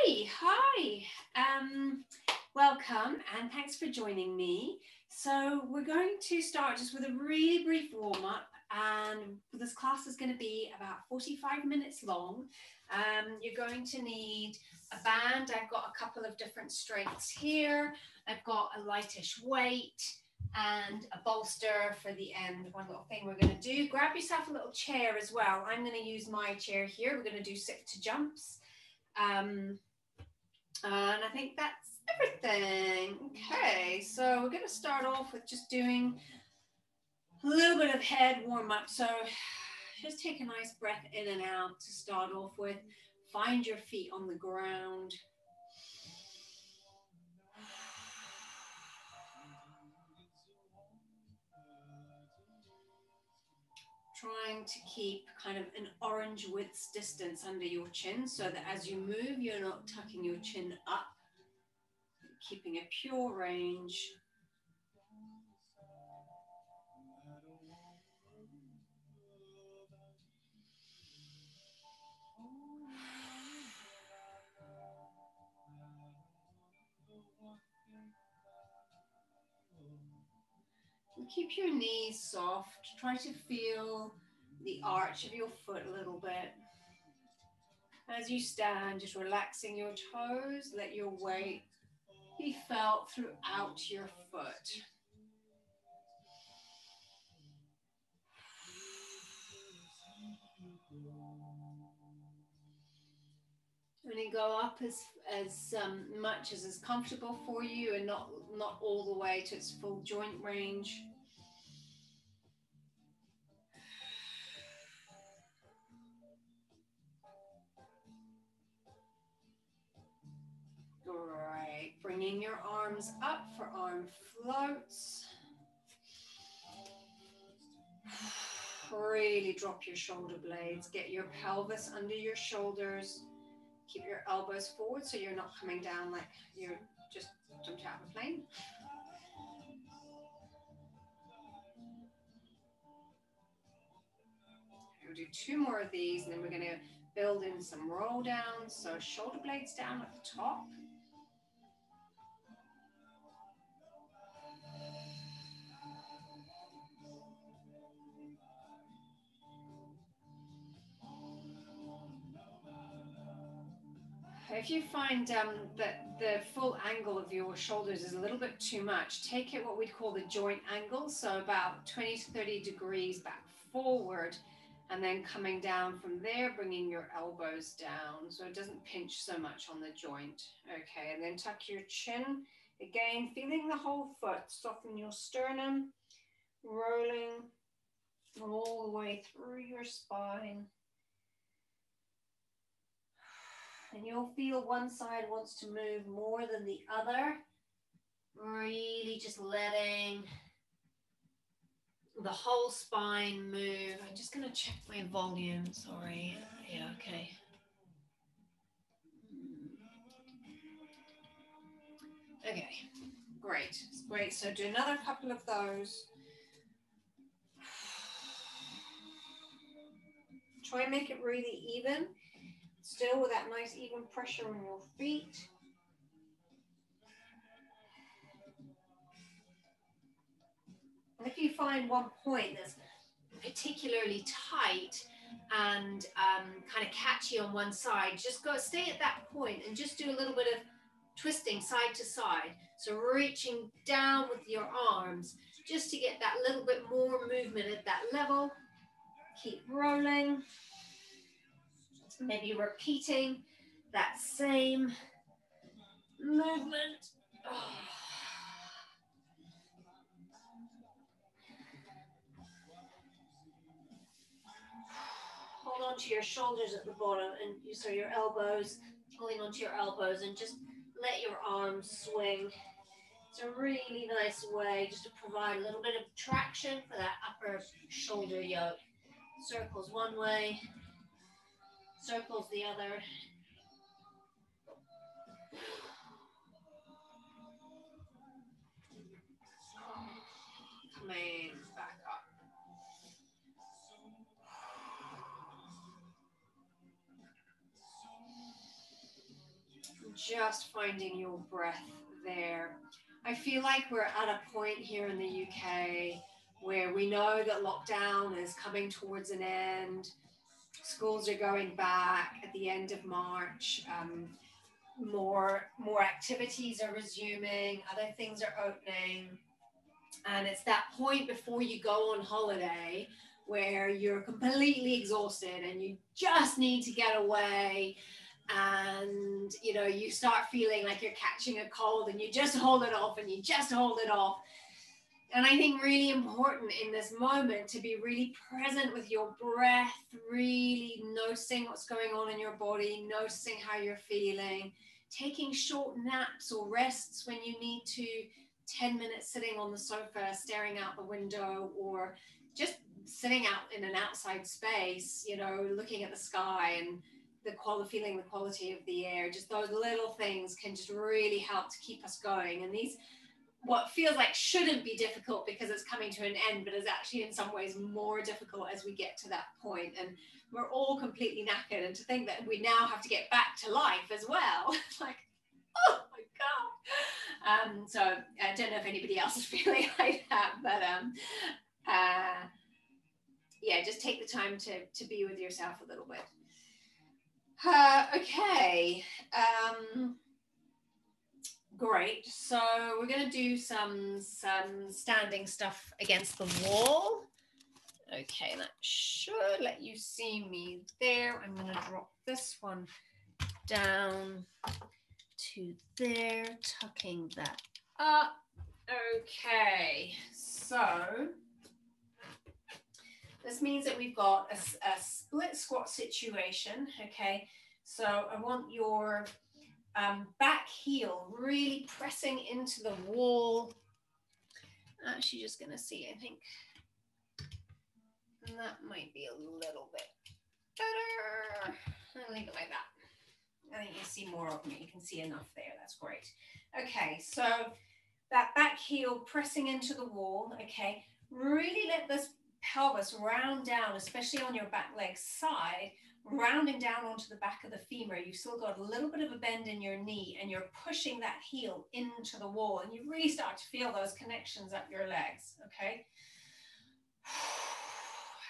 Hi. Welcome and thanks for joining me. So we're going to start just with a really brief warm-up, and this class is going to be about 45 minutes long. You're going to need a band. I've got a couple of different strengths here. I've got a lightish weight and a bolster for the end. One little thing we're going to do. Grab yourself a little chair as well. I'm going to use my chair here. We're going to do sit to jumps. And I think that's everything. Okay, so we're going to start off with just doing a little bit of head warm up. So just take a nice breath in and out to start off with. Find your feet on the ground. Trying to keep kind of an orange width distance under your chin so that as you move, you're not tucking your chin up, keeping a pure range. And keep your knees soft. Try to feel the arch of your foot a little bit. As you stand, just relaxing your toes, let your weight be felt throughout your foot. And then go up as much as is comfortable for you and not all the way to its full joint range. Great. Bringing your arms up for arm floats. Really drop your shoulder blades. Get your pelvis under your shoulders. Keep your elbows forward so you're not coming down like you're just jumped out of a plane. We'll do 2 more of these, and then we're going to build in some roll downs. So shoulder blades down at the top. If you find that the full angle of your shoulders is a little bit too much, take it what we'd call the joint angle, so about 20 to 30 degrees back forward, and then coming down from there, bringing your elbows down so it doesn't pinch so much on the joint. Okay, and then tuck your chin. Again, feeling the whole foot, soften your sternum, rolling all the way through your spine. And you'll feel one side wants to move more than the other. Really just letting the whole spine move. I'm just going to check my volume, sorry. Yeah, okay. Okay, great, great. So do another couple of those. Try and make it really even. Still with that nice even pressure on your feet. And if you find one point that's particularly tight and kind of catchy on one side, just stay at that point and just do a little bit of twisting side to side. So reaching down with your arms just to get that little bit more movement at that level. Keep rolling. Maybe repeating that same movement. Oh. Hold on to your shoulders at the bottom, and so your elbows, holding onto your elbows, and just let your arms swing. It's a really nice way just to provide a little bit of traction for that upper shoulder yoke. Circles one way, circles the other. Coming back up. Just finding your breath there. I feel like we're at a point here in the UK where we know that lockdown is coming towards an end. Schools are going back at the end of March. More activities are resuming. Other things are opening. And it's that point before you go on holiday where you're completely exhausted and you just need to get away, and you know, you start feeling like you're catching a cold and you just hold it off and you just hold it off. And I think really important in this moment to be really present with your breath, really noticing what's going on in your body, noticing how you're feeling, taking short naps or rests when you need to, 10 minutes sitting on the sofa, staring out the window, or just sitting out in an outside space, you know, looking at the sky and feeling the quality of the air. Just those little things can just really help to keep us going. And these, what feels like shouldn't be difficult because it's coming to an end, but is actually in some ways more difficult as we get to that point. And we're all completely knackered. And to think that we now have to get back to life as well, like, oh my God. So I don't know if anybody else is feeling like that, but yeah, just take the time to be with yourself a little bit. Okay. Great. So we're going to do some standing stuff against the wall. Okay, that should let you see me there. I'm going to drop this one down to there, tucking that up. Okay, so this means that we've got a split squat situation. Okay, so I want your back heel really pressing into the wall. Actually, just going to see, I think that might be a little bit better. I'll leave it like that. I think you see more of me. You can see enough there. That's great. Okay, so that back heel pressing into the wall. Okay, really let this pelvis round down, especially on your back leg side, rounding down onto the back of the femur. You've still got a little bit of a bend in your knee and you're pushing that heel into the wall, and you really start to feel those connections up your legs. Okay.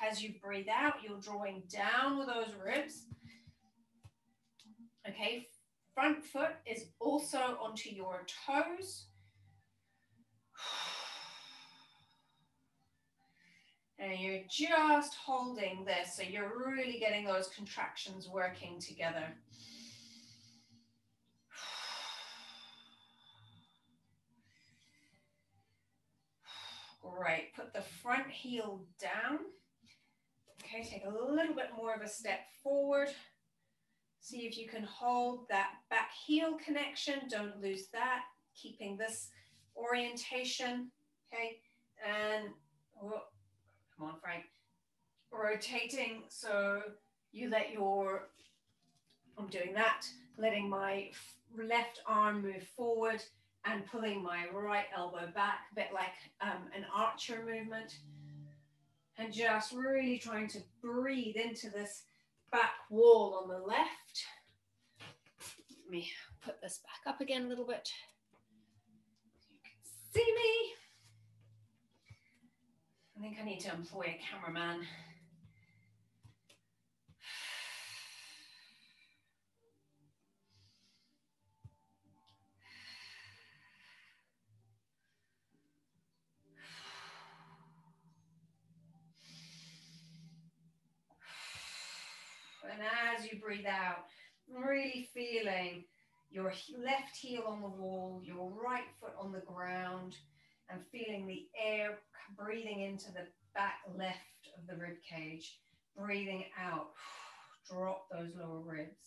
As you breathe out, you're drawing down with those ribs. Okay, front foot is also onto your toes. And you're just holding this, so you're really getting those contractions working together. Great, put the front heel down. Okay, take a little bit more of a step forward. See if you can hold that back heel connection. Don't lose that. Keeping this orientation. Okay, and oh, come on, Frank. Rotating, so you let your, I'm doing that, letting my left arm move forward and pulling my right elbow back, a bit like an archer movement. And just really trying to breathe into this back wall on the left. Let me put this back up again a little bit. You can see me. I think I need to employ a cameraman. And as you breathe out, really feeling your left heel on the wall, your right foot on the ground, and feeling the air breathing into the back left of the rib cage. Breathing out, drop those lower ribs.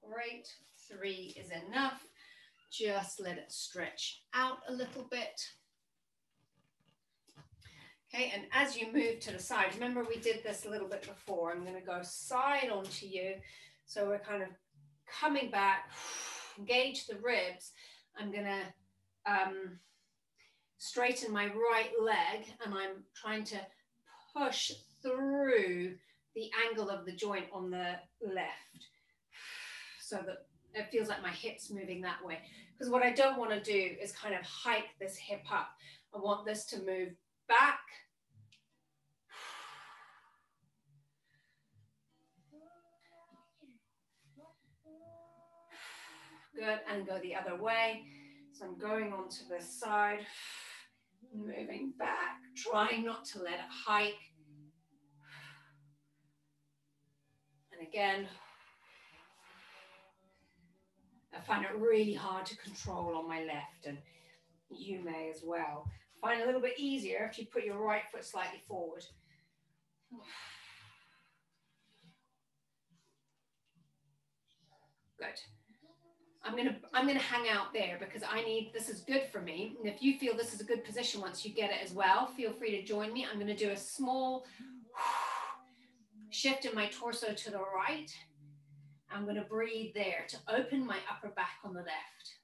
Great, 3 is enough. Just let it stretch out a little bit. Okay, and as you move to the side, remember we did this a little bit before. I'm going to go side onto you. So we're kind of coming back, engage the ribs. I'm going to straighten my right leg, and I'm trying to push through the angle of the joint on the left. So that It feels like my hip's moving that way. Because what I don't want to do is kind of hike this hip up. I want this to move back. Good, and go the other way. So I'm going onto this side, moving back, trying not to let it hike. And again, I find it really hard to control on my left, and you may as well. Find it a little bit easier if you put your right foot slightly forward. Good. I'm gonna hang out there because this is good for me. And if you feel this is a good position once you get it as well, feel free to join me. I'm gonna do a small shift in my torso to the right. I'm gonna breathe there to open my upper back on the left.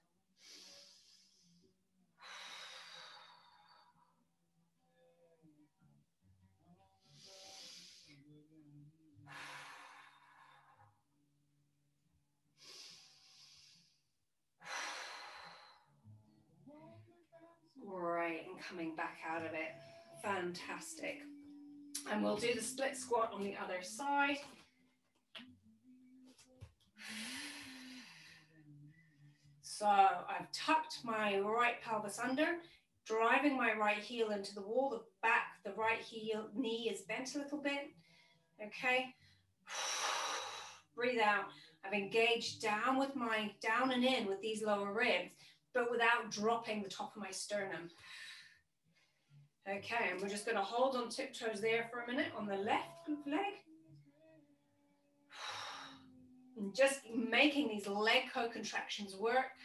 Right, and coming back out of it. Fantastic. And we'll do the split squat on the other side. So I've tucked my right pelvis under, driving my right heel into the wall, the right knee is bent a little bit. Okay. Breathe out. I've engaged down and in with these lower ribs, but without dropping the top of my sternum. Okay, and we're just going to hold on tiptoes there for a minute on the left leg. And just making these leg co-contractions work.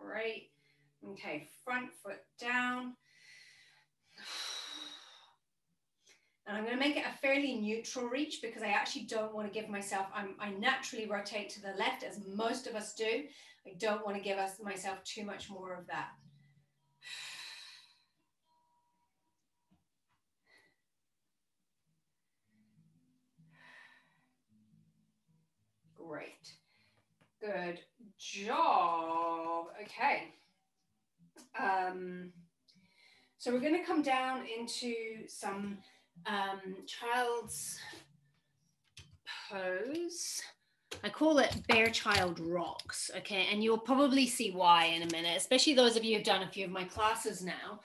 Great. Okay, front foot down. And I'm going to make it a fairly neutral reach because I actually don't want to give myself, I naturally rotate to the left as most of us do. I don't want to give myself too much more of that. Great. Good job. Okay. So we're going to come down into some child's pose. I call it bear child rocks, okay? And you'll probably see why in a minute, especially those of you who've done a few of my classes now.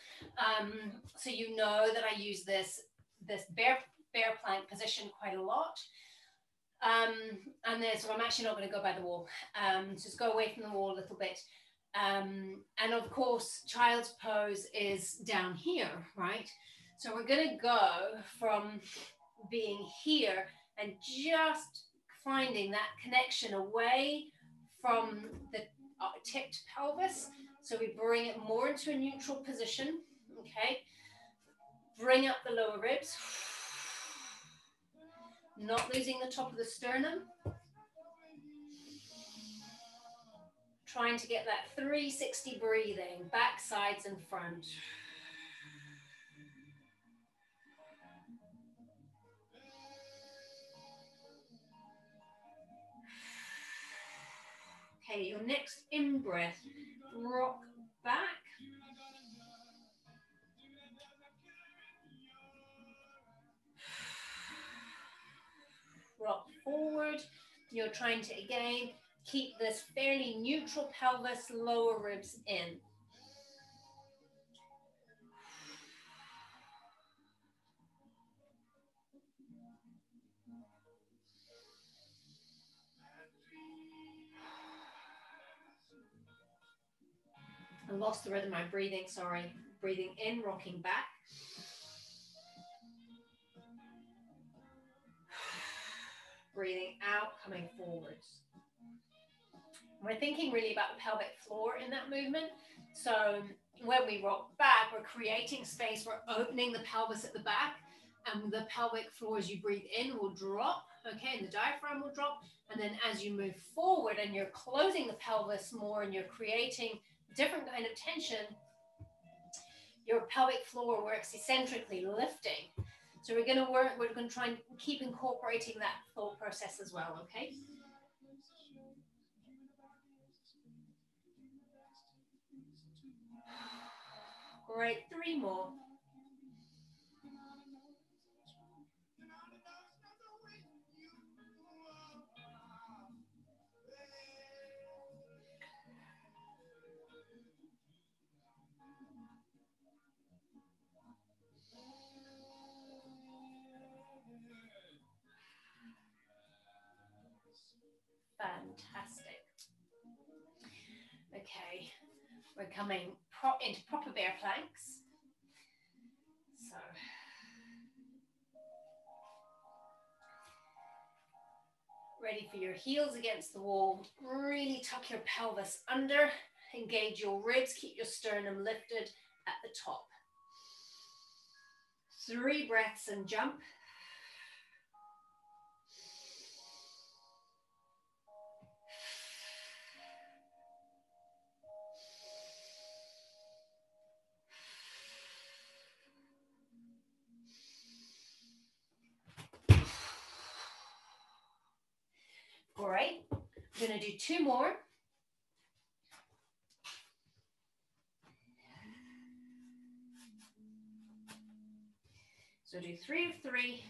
So you know that I use this bear plank position quite a lot. And so I'm actually not going to go by the wall. Just go away from the wall a little bit. And of course, child's pose is down here, right? So we're going to go from being here and just finding that connection away from the tipped pelvis. So we bring it more into a neutral position, okay? Bring up the lower ribs. Not losing the top of the sternum. Trying to get that 360 breathing, back, sides, and front. Okay, your next in-breath, rock back. Rock forward. You're trying to, again, keep this fairly neutral pelvis, lower ribs in. I lost the rhythm of my breathing, sorry. Breathing in, rocking back. Breathing out, coming forwards. We're thinking really about the pelvic floor in that movement. So when we rock back, we're creating space, we're opening the pelvis at the back, And the pelvic floor as you breathe in will drop, okay, and the diaphragm will drop. And then as you move forward and you're closing the pelvis more and you're creating a different kind of tension, your pelvic floor works eccentrically, lifting. So we're going to try and keep incorporating that thought process as well, okay? Great, 3 more. Fantastic. Okay, we're coming into proper bear planks. So, ready for your heels against the wall. Really tuck your pelvis under, engage your ribs, keep your sternum lifted at the top. 3 breaths and jump. Great. I'm going to do 2 more. So do 3 of 3.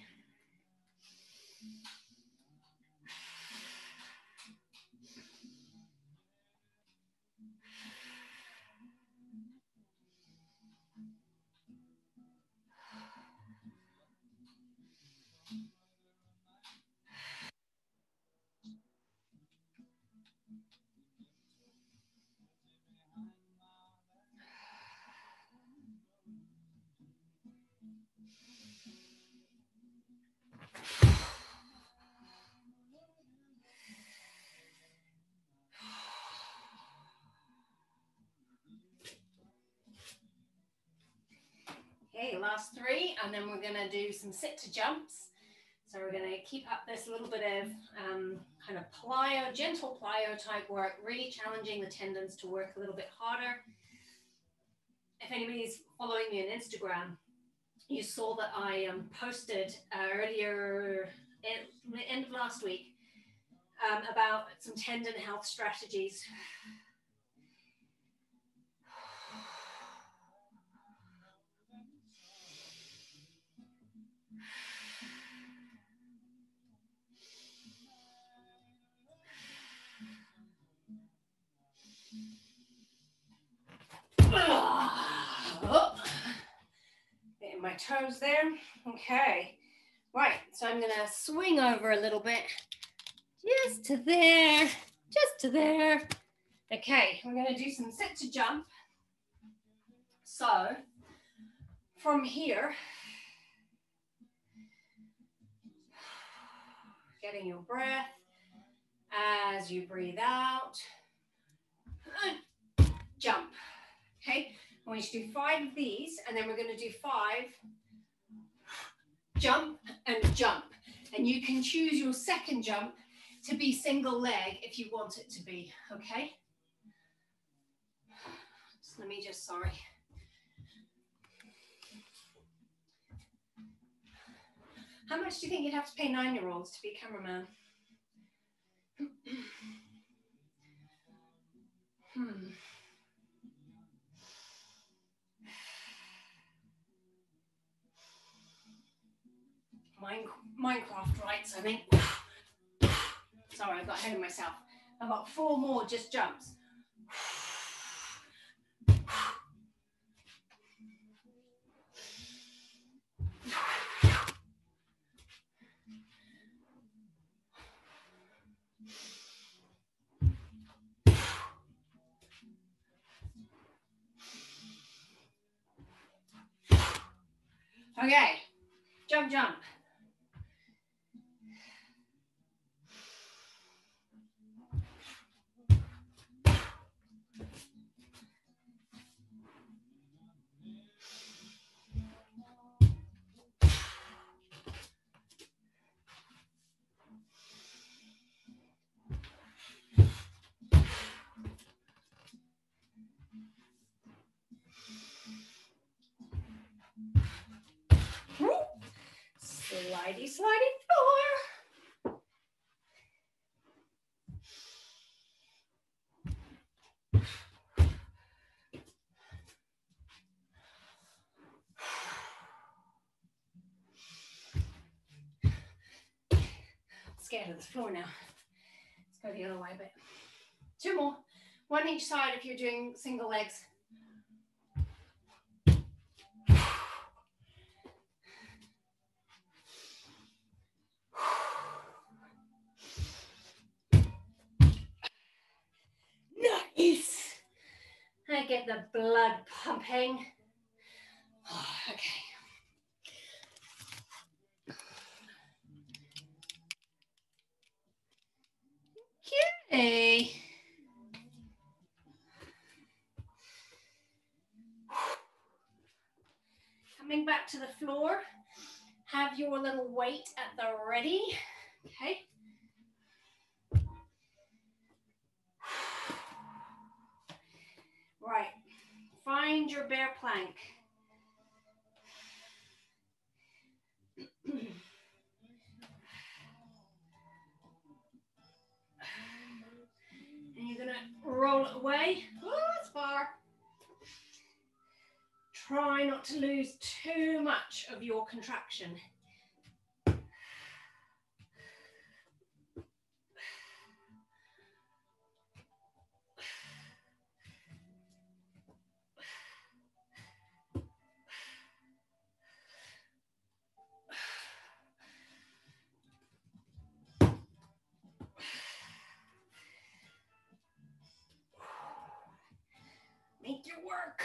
Okay, last 3, and then we're going to do some sit to jumps. So we're going to keep up this little bit of kind of plyo, gentle plyo type work, really challenging the tendons to work a little bit harder. If anybody's following me on Instagram, you saw that I posted earlier, end of last week, about some tendon health strategies. Oh, getting my toes there. Okay, right, so I'm gonna swing over a little bit, just to there, just to there. Okay, we're gonna do some sit to jump. So from here, getting your breath as you breathe out, jump. Okay, I want you to do 5 of these, and then we're going to do 5 jump and jump. And you can choose your second jump to be single leg if you want it to be, okay? So let me just, sorry. How much do you think you'd have to pay 9-year-olds to be a cameraman? Minecraft rights, I think. Sorry, I got ahead of myself. I've got 4 more just jumps. Okay, jump, jump. slidey, slidey floor. Scared of the floor now. Let's go the other way a bit. 2 more. 1 each side if you're doing single legs. Nice. I get the blood pumping. Oh, okay. Okay. Coming back to the floor, have your little weight at the ready. Okay. Right. Find your bear plank. And you're going to roll it away. Oh, that's far. Try not to lose too much of your contraction. Make your work.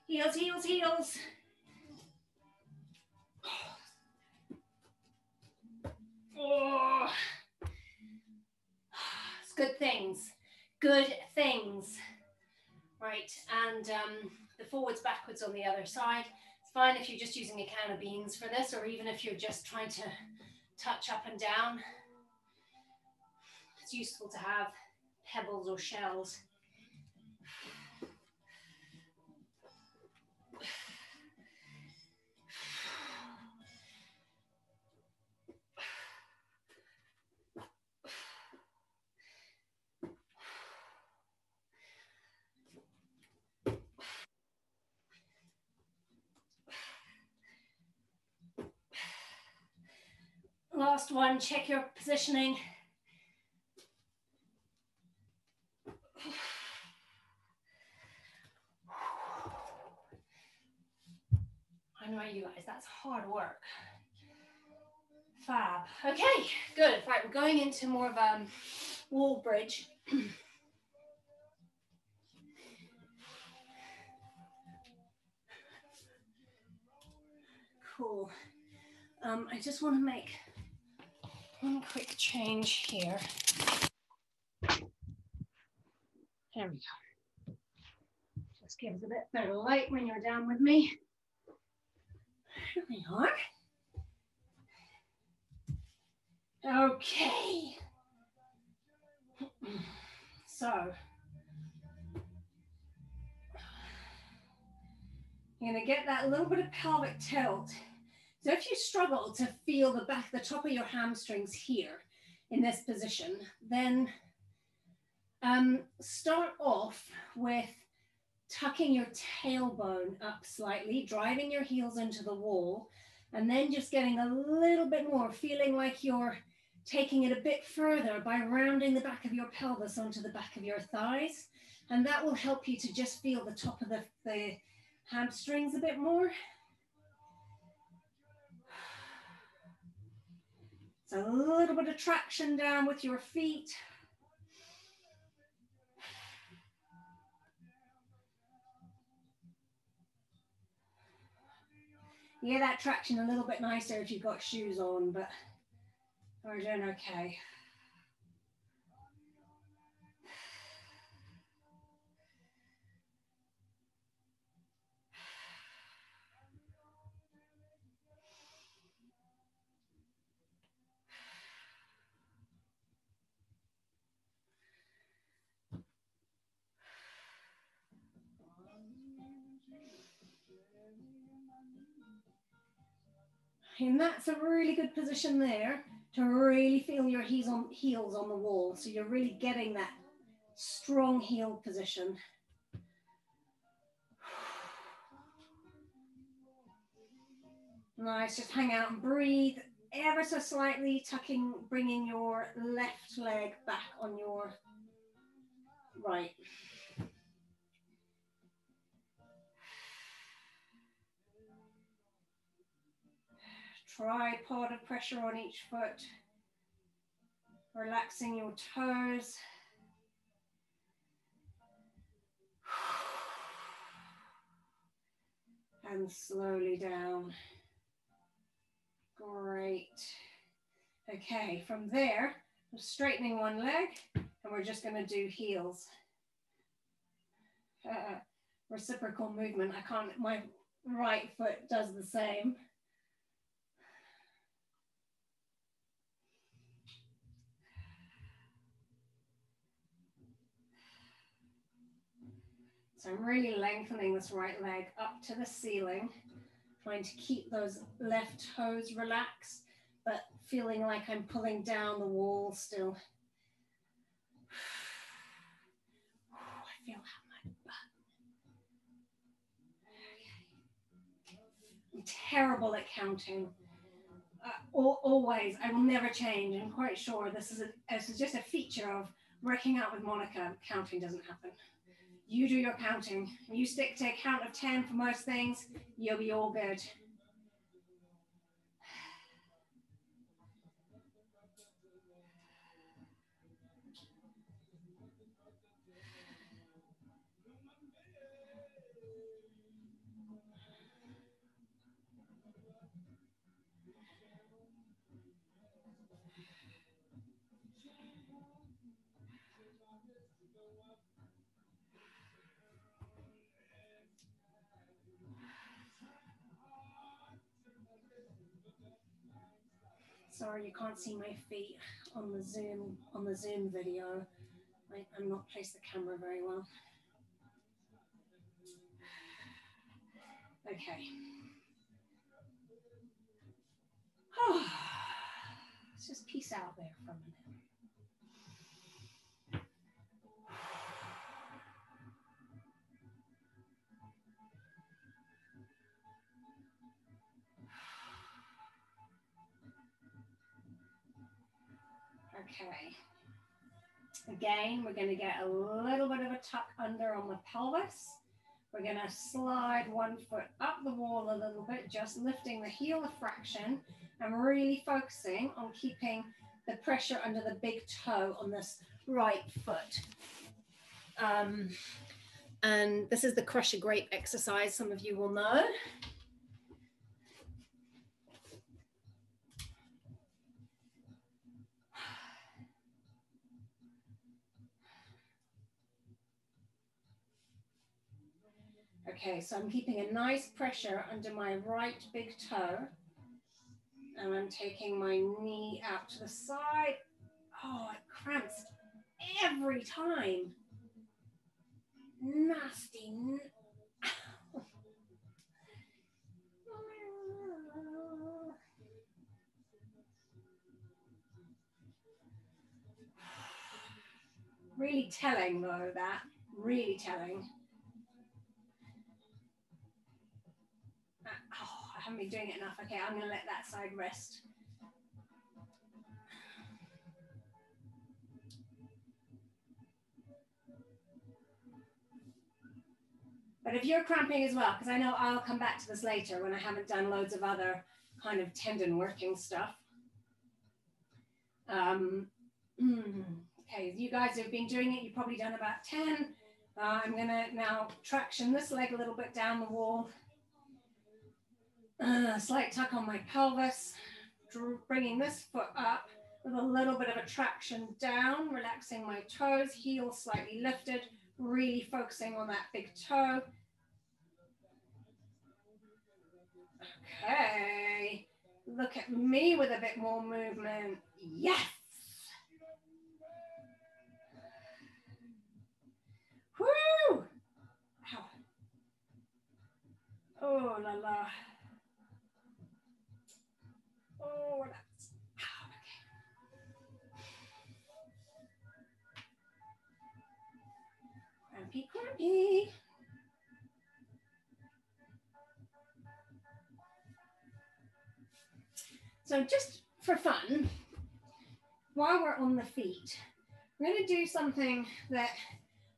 Heels, heels, heels. Oh. It's good things. Good things. Right, and the forwards, backwards on the other side. It's fine if you're just using a can of beans for this, or even if you're just trying to touch up and down. It's useful to have pebbles or shells. Last one, check your positioning. I know you guys, that's hard work. Fab. Okay, good. Right, we're going into more of a wall bridge. Cool. I just want to make one quick change here. There we go. Just gives a bit better light when you're down with me. There we are. Okay. So, you're going to get that little bit of pelvic tilt. So if you struggle to feel the top of your hamstrings here in this position, then start off with tucking your tailbone up slightly, driving your heels into the wall, and then just getting a little bit more, feeling like you're taking it a bit further by rounding the back of your pelvis onto the back of your thighs. And that will help you to just feel the top of the hamstrings a bit more. So a little bit of traction down with your feet. Yeah, that traction a little bit nicer if you've got shoes on, but we're doing okay. And that's a really good position there to really feel your heels on the wall. So you're really getting that strong heel position. Nice, just hang out and breathe ever so slightly, bringing your left leg back on your right. Tripod of pressure on each foot. Relaxing your toes. And slowly down. Great. Okay, from there, we're straightening one leg and we're just going to do heels. Reciprocal movement. I can't, my right foot does the same. So I'm really lengthening this right leg up to the ceiling, trying to keep those left toes relaxed, but feeling like I'm pulling down the wall still. I feel that my butt. I'm terrible at counting. Always, I will never change. I'm quite sure this is just a feature of working out with Monica. Counting doesn't happen. You do your counting. You stick to a count of 10 for most things, you'll be all good. Sorry, you can't see my feet on the Zoom video. I'm not placed the camera very well. Okay. Let's just peace out there for a minute. Okay. Again, we're going to get a little bit of a tuck under on the pelvis. We're going to slide one foot up the wall a little bit, just lifting the heel a fraction and really focusing on keeping the pressure under the big toe on this right foot. And this is the crush a grape exercise, some of you will know. Okay, so I'm keeping a nice pressure under my right big toe. And I'm taking my knee out to the side. Oh, it cramps every time. Nasty. Really telling though, that. Really telling. Oh, I haven't been doing it enough. Okay, I'm going to let that side rest. But if you're cramping as well, because I know I'll come back to this later when I haven't done loads of other kind of tendon working stuff. Okay, you guys have been doing it. You've probably done about 10. I'm going to now traction this leg a little bit down the wall. Slight tuck on my pelvis, bringing this foot up with a little bit of a traction down, relaxing my toes, heel slightly lifted, really focusing on that big toe. Okay, look at me with a bit more movement. Yes. Woo! Ow. Oh la la. Crampy, crampy. So just for fun, while we're on the feet, we're going to do something that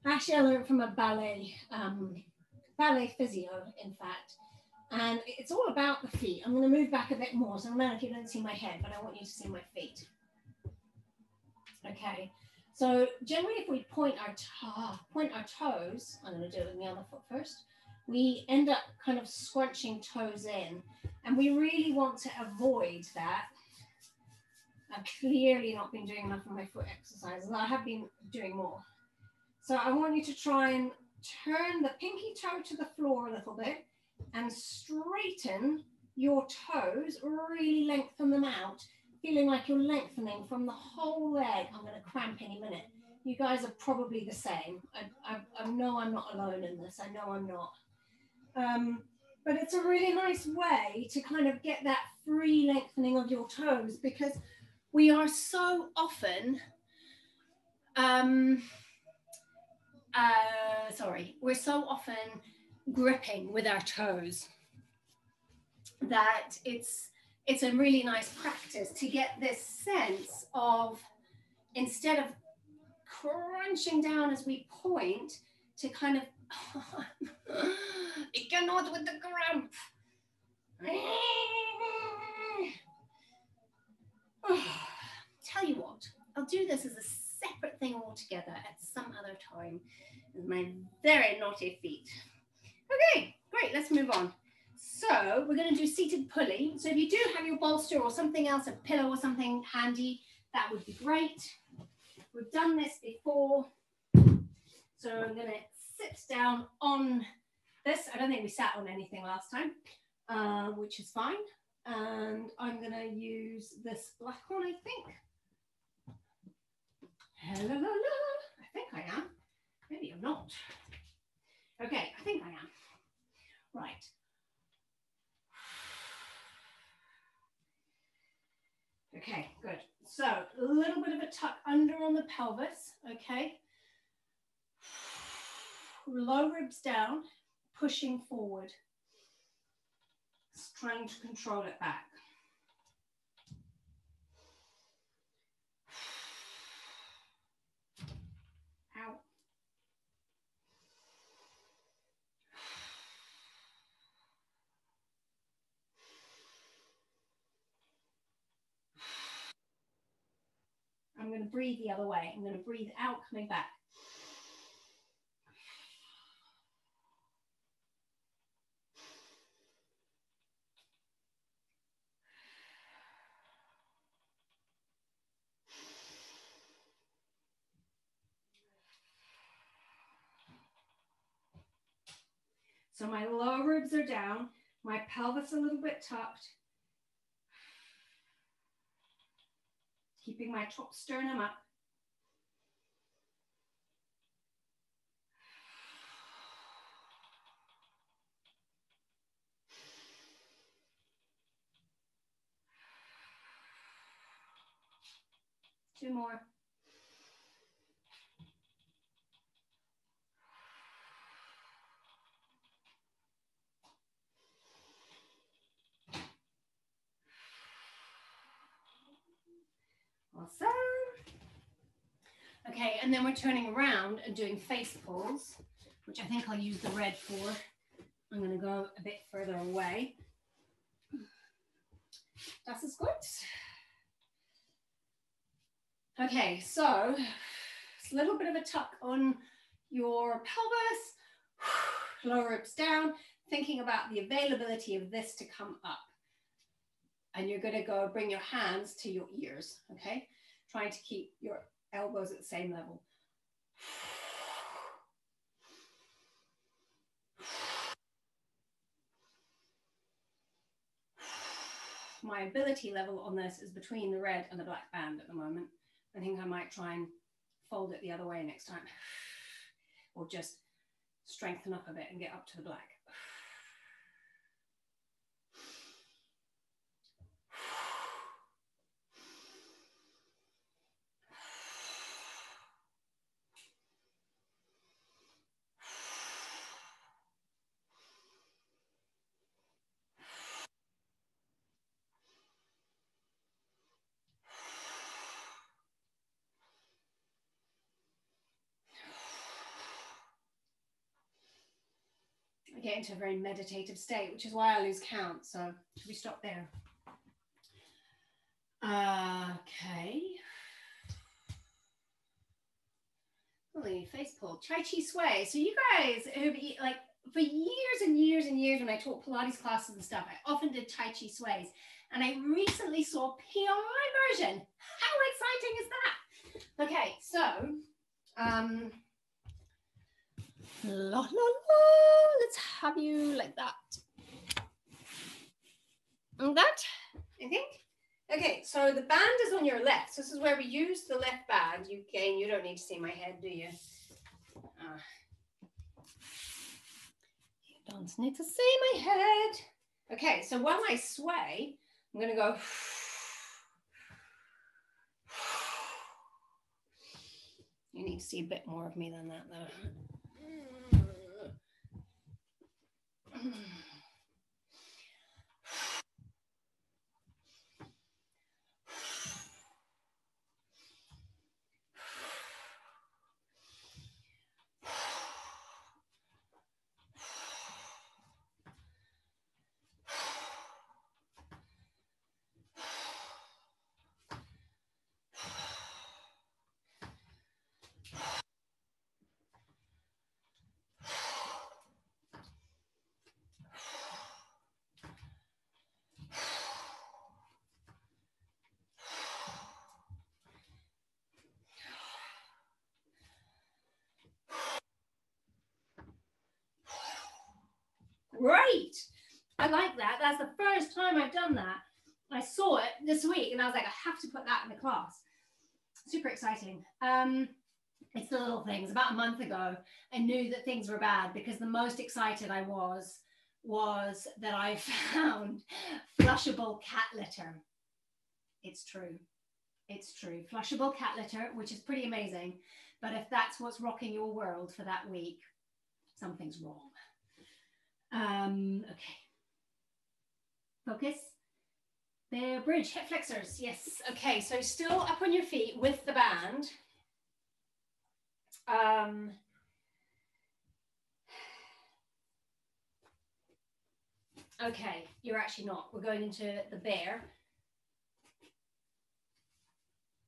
actually I learned from a ballet physio, in fact. And it's all about the feet. I'm going to move back a bit more. So I don't know if you don't see my head, but I want you to see my feet. Okay. So generally, if we point our toes, I'm going to do it with the other foot first. We end up kind of scrunching toes in, and we really want to avoid that. I've clearly not been doing enough of my foot exercises. I have been doing more. So I want you to try and turn the pinky toe to the floor a little bit and straighten your toes, really lengthen them out, feeling like you're lengthening from the whole leg. I'm going to cramp any minute. You guys are probably the same. I know I'm not alone in this. I know I'm not. But it's a really nice way to kind of get that free lengthening of your toes, because we are so often, we're so often gripping with our toes that it's a really nice practice to get this sense of, instead of crunching down as we point, to kind of, I cannot with the cramp. Tell you what, I'll do this as a separate thing altogether at some other time with my very naughty feet. Okay, great, let's move on. So we're going to do seated pulley. So if you do have your bolster or something else, a pillow or something handy, that would be great. We've done this before. So I'm going to sit down on this. I don't think we sat on anything last time, which is fine. And I'm going to use this black one, I think. Hello, I think I am. Maybe I'm not. Okay, I think I am. Right. Okay, good. So a little bit of a tuck under on the pelvis, okay? Low ribs down, pushing forward. Trying to control it back. Out. I'm going to breathe the other way. I'm going to breathe out, coming back. So my lower ribs are down, my pelvis a little bit tucked, keeping my top sternum up. Two more. Awesome. Okay, and then we're turning around and doing face pulls, which I think I'll use the red for. I'm going to go a bit further away. Das ist gut. Okay, so it's a little bit of a tuck on your pelvis, lower ribs down, thinking about the availability of this to come up. And you're going to go bring your hands to your ears, okay? Trying to keep your elbows at the same level. My ability level on this is between the red and the black band at the moment. I think I might try and fold it the other way next time, or just strengthen up a bit and get up to the black. get into a very meditative state, which is why I lose count. So should we stop there? Okay. Holy face pull, Tai Chi sway. So you guys who've like for years and years and years when I taught Pilates classes and stuff, I often did Tai Chi sways. And I recently saw a PI version. How exciting is that? Okay, so la, la, la. Let's have you like that. And that, I think. Okay, so the band is on your left. So this is where we use the left band. You don't need to see my head, do you? You don't need to see my head. Okay, so while I sway, I'm going to go. You need to see a bit more of me than that, though. Great. I like that. That's the first time I've done that. I saw it this week and I was like, I have to put that in the class. Super exciting. It's the little things. About a month ago, I knew that things were bad because the most excited I was that I found flushable cat litter. It's true. It's true. Flushable cat litter, which is pretty amazing. But if that's what's rocking your world for that week, something's wrong. Okay. Focus. Bear bridge, hip flexors. Yes. Okay. So still up on your feet with the band. Okay. You're actually not. We're going into the bear.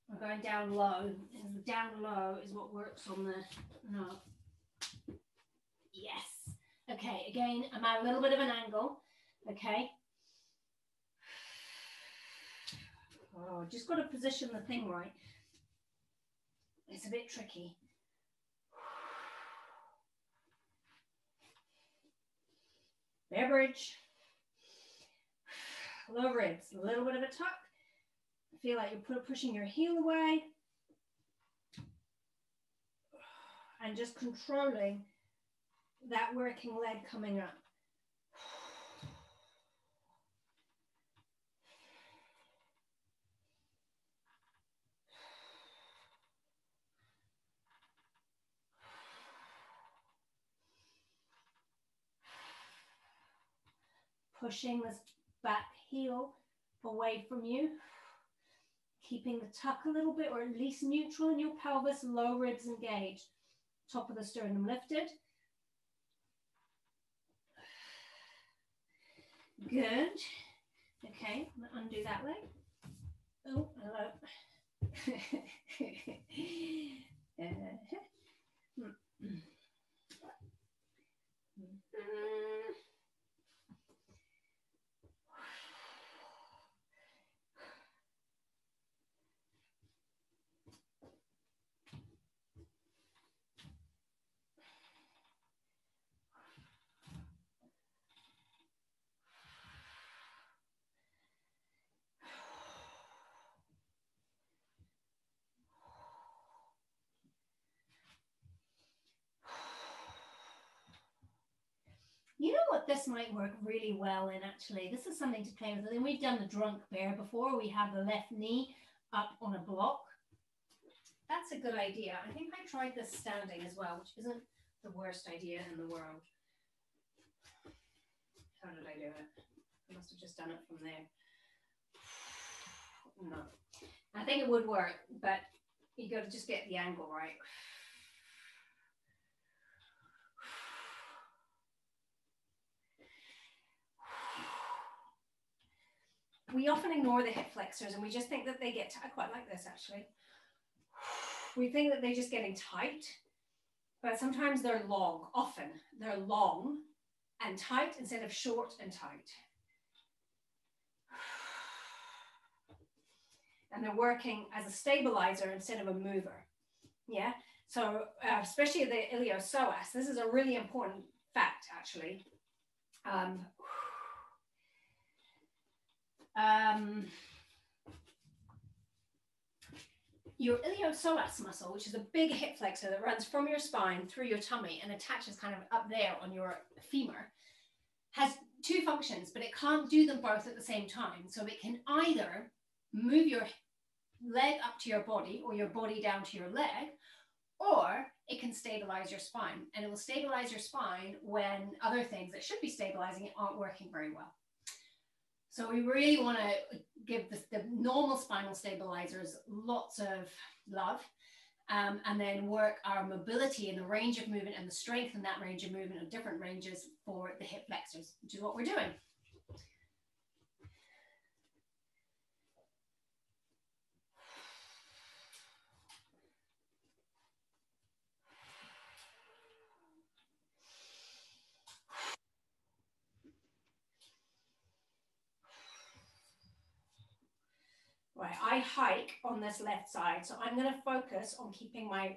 We're going down low. And down low is what works on the, no. Yes. Okay, again, I'm at a little bit of an angle, okay? Oh, just got to position the thing right. It's a bit tricky. Bear bridge. Low ribs, a little bit of a tuck. Feel like you're pushing your heel away. And just controlling that working leg coming up. Pushing this back heel away from you. Keeping the tuck a little bit, or at least neutral in your pelvis, low ribs engaged. Top of the sternum lifted. Good. Okay, I'm gonna undo that leg. Oh, hello. You know what this might work really well in, actually? This is something to play with. And we've done the drunk bear before. We have the left knee up on a block. That's a good idea. I think I tried this standing as well, which isn't the worst idea in the world. How did I do it? I must have just done it from there. No. I think it would work, but you got to just get the angle right. we often ignore the hip flexors and we just think that they get, I quite like this actually. We think that they're just getting tight, but sometimes they're long, often they're long and tight instead of short and tight. And they're working as a stabilizer instead of a mover. Yeah, so especially the iliopsoas, this is a really important fact actually. Your iliopsoas muscle, which is a big hip flexor that runs from your spine through your tummy and attaches kind of up there on your femur, has two functions, but it can't do them both at the same time. So it can either move your leg up to your body or your body down to your leg, or it can stabilize your spine. And it will stabilize your spine when other things that should be stabilizing it aren't working very well. So we really want to give the normal spinal stabilizers lots of love, and then work our mobility and the range of movement and the strength in that range of movement of different ranges for the hip flexors, which is what we're doing. Right, I hike on this left side, so I'm going to focus on keeping my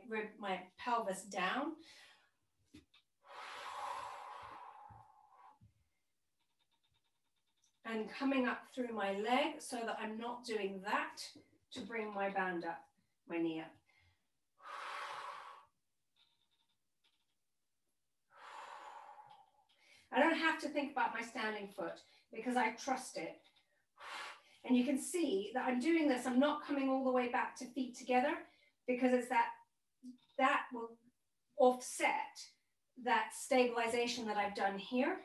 pelvis down. And coming up through my leg so that I'm not doing that to bring my band up, my knee up. I don't have to think about my standing foot because I trust it. And you can see that I'm doing this, I'm not coming all the way back to feet together because it's that will offset that stabilization that I've done here.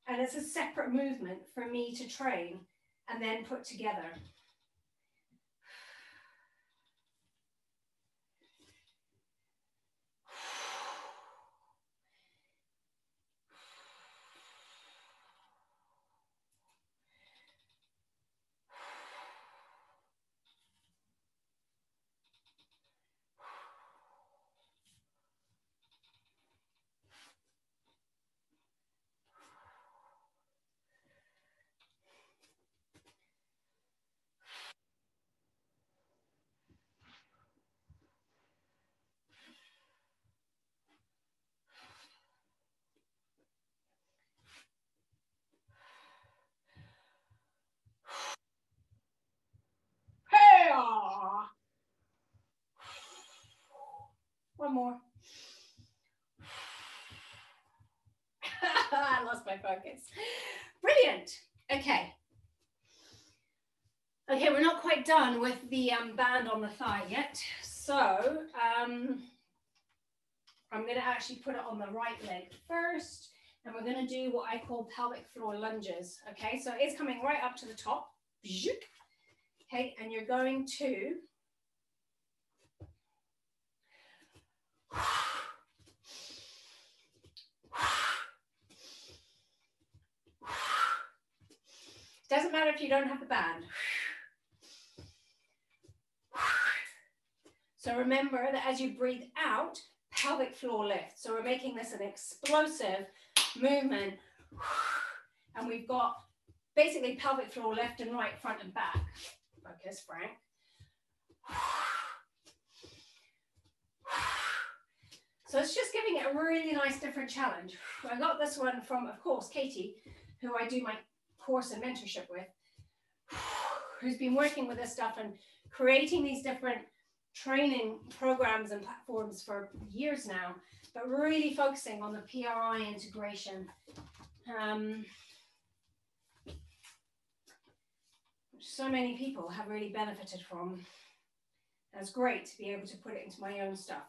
And it's a separate movement for me to train and then put together. One more. I lost my focus. Brilliant. Okay. Okay, we're not quite done with the band on the thigh yet. So I'm going to actually put it on the right leg first. And we're going to do what I call pelvic floor lunges. Okay, so it's coming right up to the top. Okay, and you're going to doesn't matter if you don't have the band. So remember that as you breathe out, pelvic floor lift. So we're making this an explosive movement. And we've got basically pelvic floor left and right, front and back. Focus, Frank. So it's just giving it a really nice different challenge. I got this one from, of course, Katie, who I do my course and mentorship with, who's been working with this stuff and creating these different training programs and platforms for years now, but really focusing on the PRI integration. Which so many people have really benefited from. And it's great to be able to put it into my own stuff.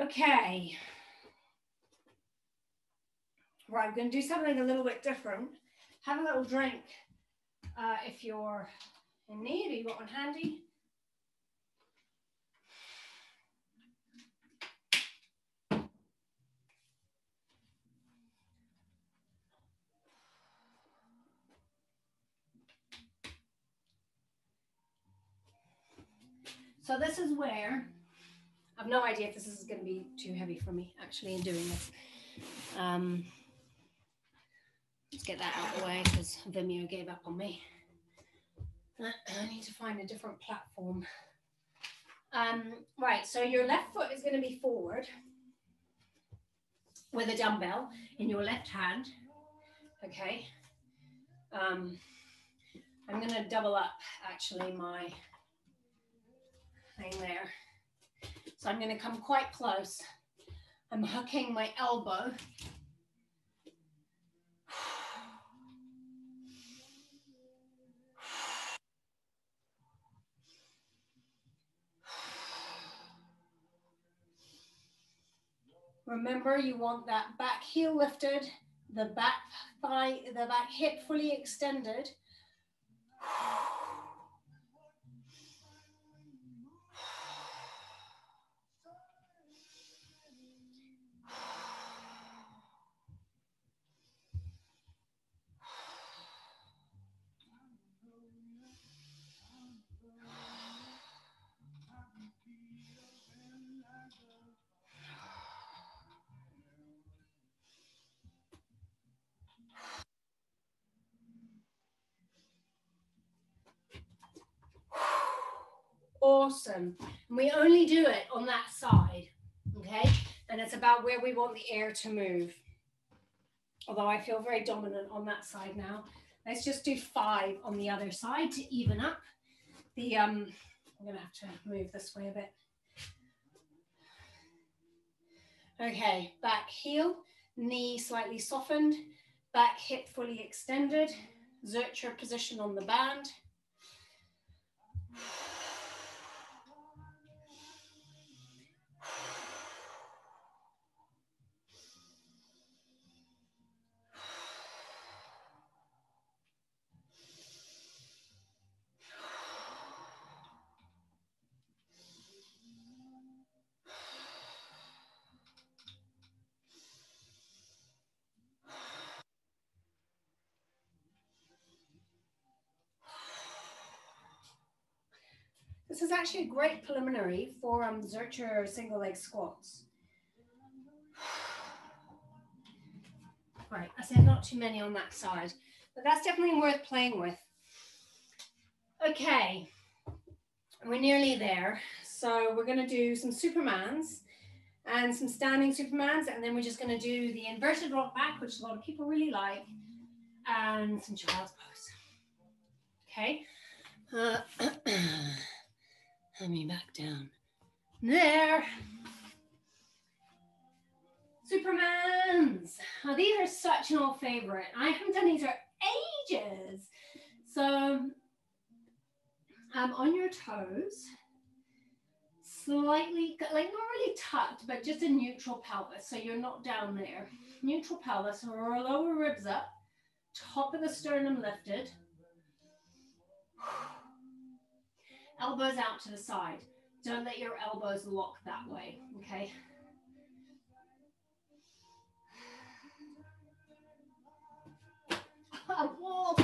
Okay. Right, I'm going to do something a little bit different. Have a little drink if you're in need, or you got one handy. So this is where, I've no idea if this is going to be too heavy for me actually in doing this. Let's get that out of the way because Vimeo gave up on me. I need to find a different platform. Right, so your left foot is going to be forward with a dumbbell in your left hand. Okay. I'm going to double up actually my thing there. So I'm going to come quite close. I'm hooking my elbow. Remember, you want that back heel lifted, the back thigh, the back hip fully extended. Awesome. And we only do it on that side, okay? And it's about where we want the air to move. Although I feel very dominant on that side now. Let's just do 5 on the other side to even up the, I'm gonna have to move this way a bit. Okay, back heel, knee slightly softened, back hip fully extended, Zercher position on the band. This is actually a great preliminary for Zercher single leg squats. Right, I said not too many on that side, but that's definitely worth playing with. Okay, we're nearly there. So we're going to do some Supermans and some standing Supermans, and then we're just going to do the inverted rock back, which a lot of people really like, and some child's pose. Okay. Let me back down. There. Supermans. Now, these are such an old favorite. I haven't done these for ages. So, on your toes, slightly, like not really tucked, but just a neutral pelvis. So you're not down there. Neutral pelvis, or lower ribs up, top of the sternum lifted. Elbows out to the side. Don't let your elbows lock that way, okay? Whoa.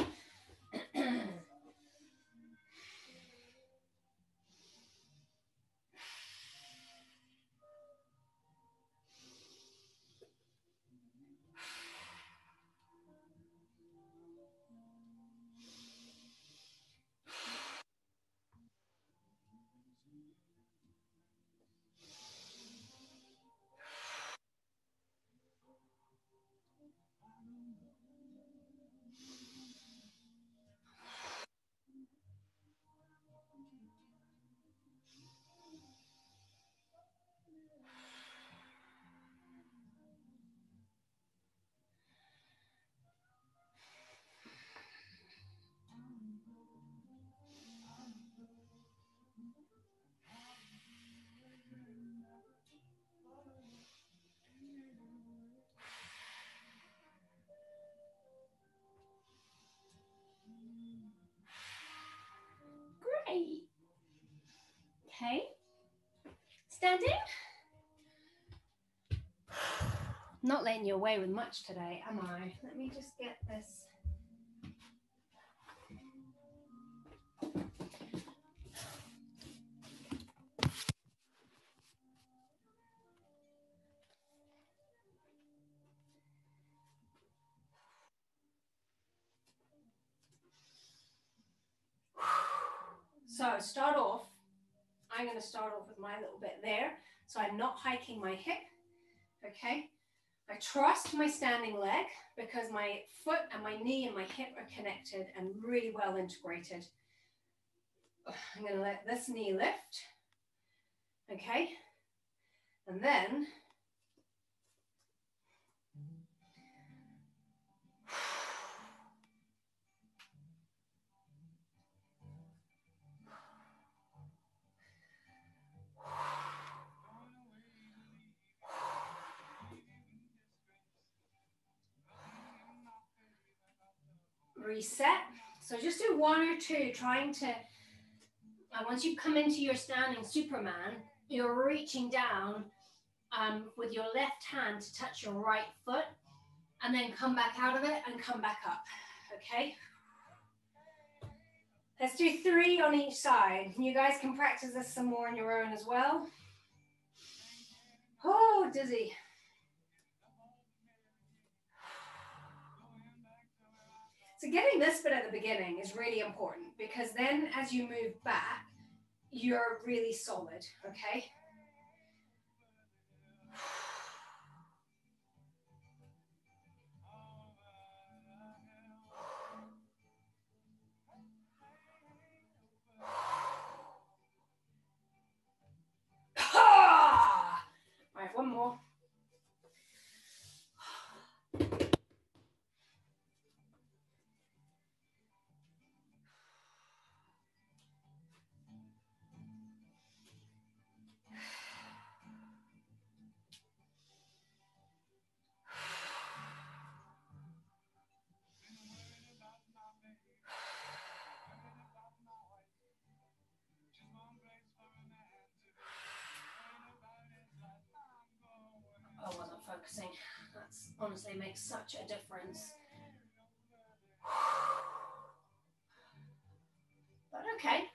not letting you away with much today, am I? Let me just get this. So start off, I'm going to start off with my little bit there. So I'm not hiking my hip, okay? I trust my standing leg because my foot and my knee and my hip are connected and really well integrated. I'm going to let this knee lift, okay? And then reset. So just do one or two, trying to, once you come into your standing Superman, you're reaching down with your left hand to touch your right foot, and then come back out of it and come back up, okay? Let's do 3 on each side. You guys can practice this some more on your own as well. Oh, dizzy. So getting this bit at the beginning is really important because then as you move back, you're really solid, okay? All right, one more. I wasn't focusing. That's honestly makes such a difference. But okay.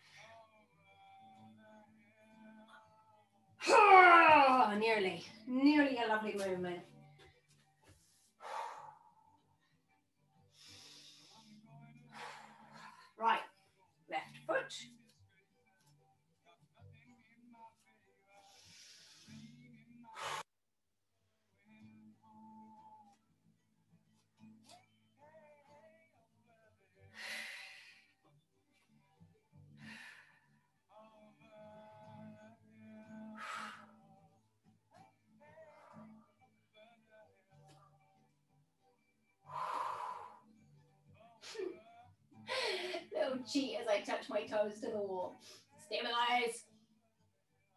Oh, nearly a lovely movement. Right, left foot. Little cheat as I touch my toes to the wall. Stabilize.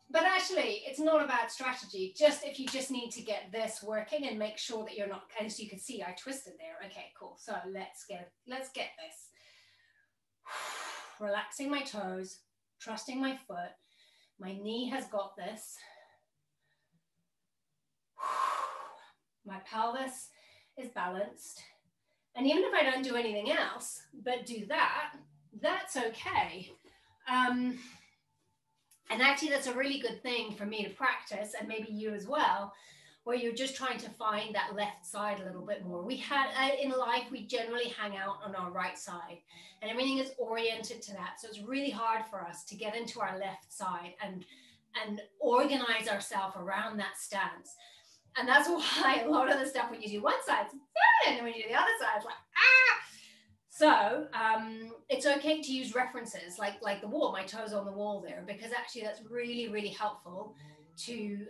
But actually, it's not a bad strategy. Just if you just need to get this working and make sure that you're not, as you can see, I twisted there. Okay, cool. So let's get this. Relaxing my toes, trusting my foot. My knee has got this. My pelvis is balanced. And even if I don't do anything else, but do that, that's okay. And actually, that's a really good thing for me to practice, and maybe you as well, where you're just trying to find that left side a little bit more. We had, in life, we generally hang out on our right side, and everything is oriented to that. So it's really hard for us to get into our left side and organize ourselves around that stance. And that's why a lot of the stuff when you do one side, it's fun, and when you do the other side, it's like, ah! So it's okay to use references like the wall, my toes on the wall there, because actually that's really, really helpful to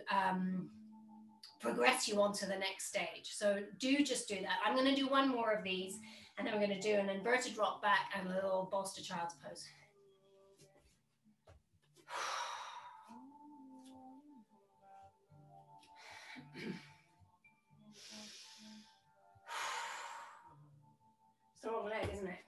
progress you onto the next stage. So just do that. I'm going to do one more of these, and then we're going to do an inverted rock back and a little bolster child's pose. It's the wrong leg, isn't it?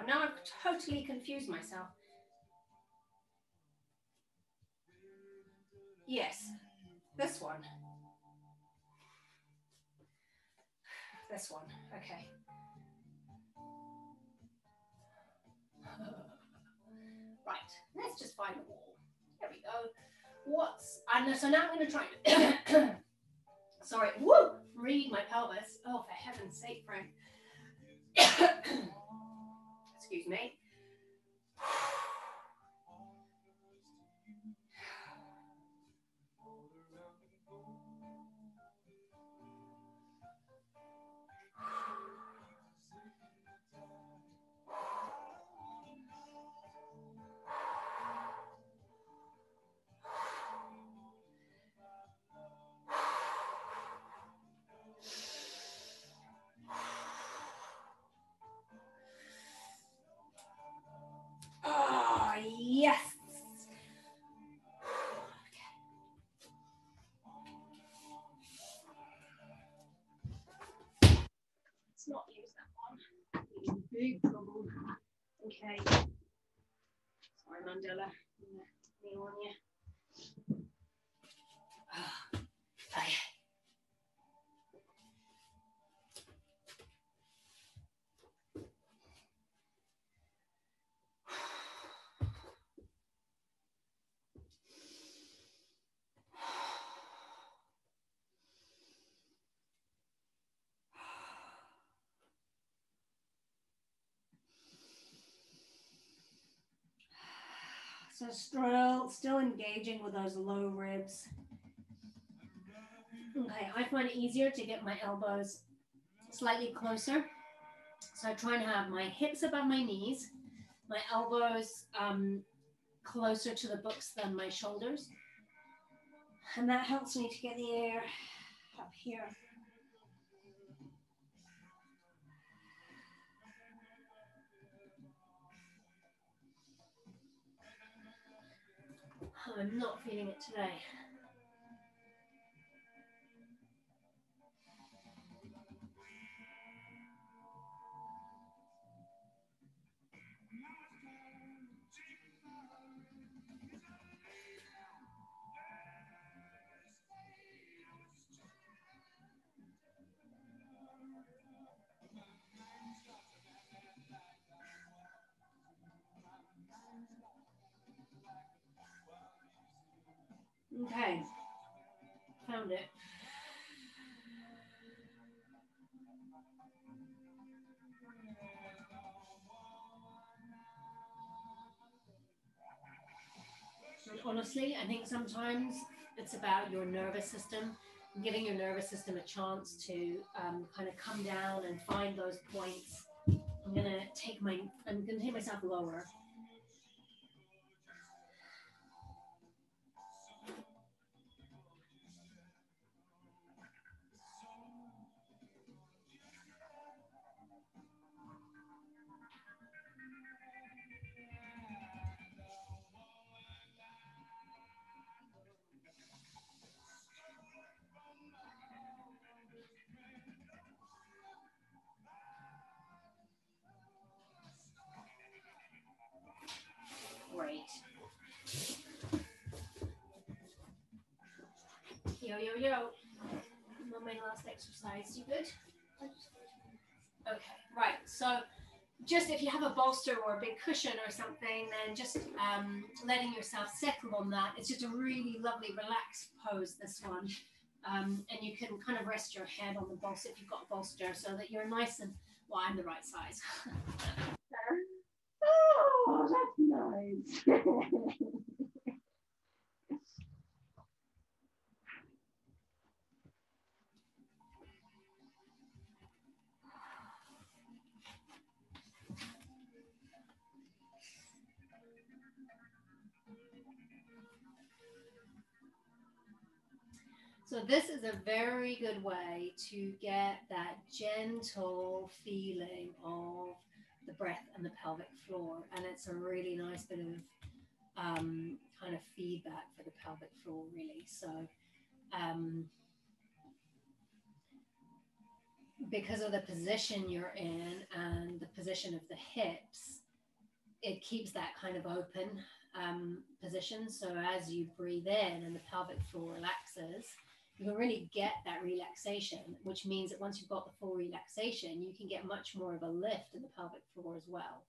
now I've totally confused myself. Yes, this one. This one, okay. Right, let's just find the wall. There we go. And so now I'm going to try, sorry, woo, read my pelvis. Oh, for heaven's sake, Frank. Excuse me. Ah, yes. Let's not use that one. Big trouble. Okay. Sorry, Mandela. Knee on you. Okay. So still engaging with those low ribs. Okay, I find it easier to get my elbows slightly closer. So I try and have my hips above my knees, my elbows closer to the books than my shoulders. And that helps me to get the air up here. I'm not feeling it today. Okay, found it. And honestly, I think sometimes it's about your nervous system, giving your nervous system a chance to kind of come down and find those points. I'm gonna take myself lower. Great. Yo, yo, yo. Not my last exercise. You good? Okay, right. So just if you have a bolster or a big cushion or something, then just letting yourself settle on that. It's just a really lovely relaxed pose, this one. And you can kind of rest your head on the bolster if you've got a bolster so that you're nice and, well, I'm the right size. Oh, that's nice. So this is a very good way to get that gentle feeling of the breath and the pelvic floor. And it's a really nice bit of kind of feedback for the pelvic floor, really. So because of the position you're in and the position of the hips, it keeps that kind of open position. So as you breathe in and the pelvic floor relaxes, you can really get that relaxation, which means that once you've got the full relaxation, you can get much more of a lift in the pelvic floor as well.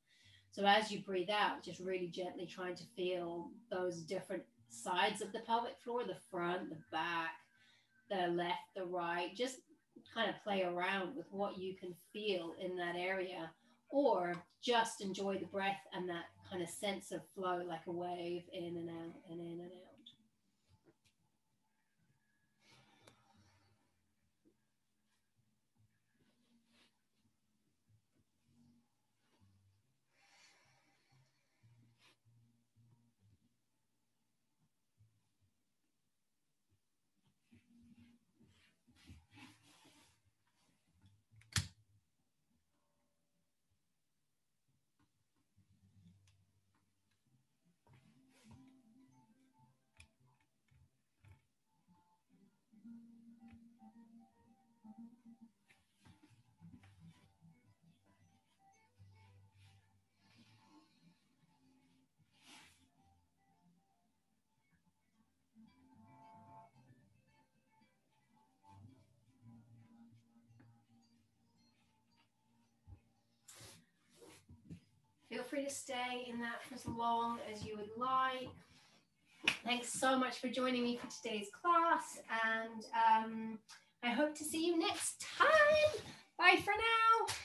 So as you breathe out, just really gently trying to feel those different sides of the pelvic floor, the front, the back, the left, the right, just kind of play around with what you can feel in that area, or just enjoy the breath and that kind of sense of flow, like a wave in and out and in and out. Feel free to stay in that for as long as you would like. Thanks so much for joining me for today's class, and I hope to see you next time. Bye for now.